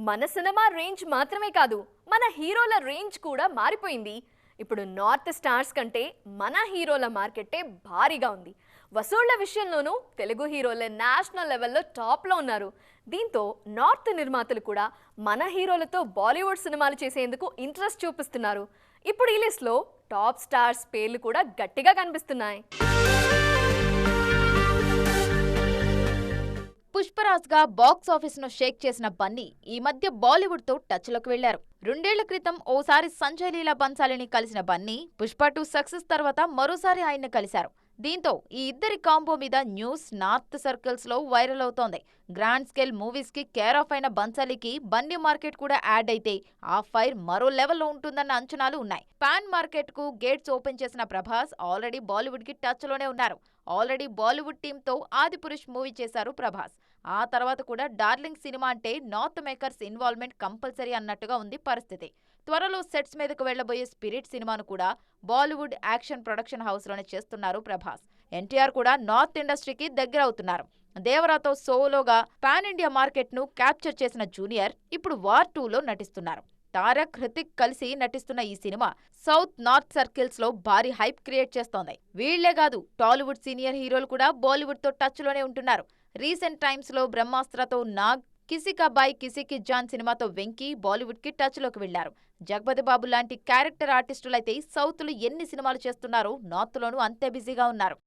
మన cinema range మాత్రమే కాదు, మన హీరోల రేంజ్ కూడా మారిపోయింది. ఇప్పుడు నార్త్ స్టార్స్ కంటే మన హీరోల మార్కెటే భారీగా ఉంది. వసూళ్ల విషయంలోనూ తెలుగు హీరోలే నేషనల్ లెవెల్లో టాప్లో ఉన్నారు. దీంతో నార్త్ నిర్మాతలు కూడా మన హీరోలతో బాలీవుడ్ సినిమాలు చేసేందుకు ఇంట్రెస్ట్ చూపిస్తున్నారు. ఇప్పుడు ఈ లిస్ట్లో టాప్ స్టార్స్ పేర్లు కూడా గట్టిగా కనిపిస్తున్నాయి. పుష్పరాజ్ గా బాక్స్ ఆఫీస్ ను షేక్ చేసిన బన్నీ ఈ మధ్య బాలీవుడ్ తో టచ్ లోకి వెళ్లారు. 2 ఏళ్ల క్రితం ఓసారి సంజయ్ లీలా బన్సాలిని కలిసిన బన్నీ పుష్ప 2 సక్సెస్ తర్వాత మరోసారి ఆయన్ని కలిశారు. దీంతో ఈ ఇద్దరి కాంబో మీద న్యూస్ నార్త్ సర్కిల్స్ లో వైరల్ అవుతోంది. గ్రాండ్ స్కేల్ మూవీస్ కి కేర్ ఆఫ్ అయిన బన్సాలికి బన్నీ మార్కెట్ కూడా యాడ్ అయితే ఆ ఫైర్ మరో లెవెల్లో ఉంటుందన్న అంచనాలు ఉన్నాయి. పాన్ మార్కెట్ కు గేట్స్ ఓపెన్ చేసిన ప్రభాస్ ఆల్రెడీ బాలీవుడ్ కి టచ్ లోనే ఉన్నారు. ఆల్రెడీ బాలీవుడ్ టీమ్ తో ఆదిపురుష్ మూవీ చేశారు ప్రభాస్. ఆ తర్వాత కూడా డార్లింగ్ సినిమా అంటే నార్త్ మేకర్స్ ఇన్వాల్వ్మెంట్ కంపల్సరీ అన్నట్టుగా ఉంది పరిస్థితి. త్వరలో సెట్స్ మీదకు వెళ్లబోయే స్పిరిట్ సినిమాను కూడా బాలీవుడ్ యాక్షన్ ప్రొడక్షన్ హౌస్ లోనే చేస్తున్నారు ప్రభాస్. ఎన్టీఆర్ కూడా నార్త్ ఇండస్ట్రీకి దగ్గర అవుతున్నారు. దేవరాతో సోలోగా పాన్ ఇండియా మార్కెట్ ను క్యాప్చర్ చేసిన జూనియర్ ఇప్పుడు వార్ 2లో నటిస్తున్నారు. తారక్, హృతిక్ కలిసి నటిస్తున్న ఈ సినిమా సౌత్ నార్త్ సర్కిల్స్ లో భారీ హైప్ క్రియేట్ చేస్తోంది. వీళ్లే కాదు, టాలీవుడ్ సీనియర్ హీరోలు కూడా బాలీవుడ్ తో టచ్ లోనే ఉంటున్నారు. రీసెంట్ టైమ్స్ లో బ్రహ్మాస్త్రతో నాగ్, కిసికా బాయ్ కిసికి జాన్ సినిమాతో వెంకీ బాలీవుడ్ కి టచ్ లోకి వెళ్లారు. జగపతి బాబు లాంటి క్యారెక్టర్ ఆర్టిస్టులైతే సౌత్ లో ఎన్ని సినిమాలు చేస్తున్నారో నార్త్ లోనూ అంతే బిజీగా ఉన్నారు.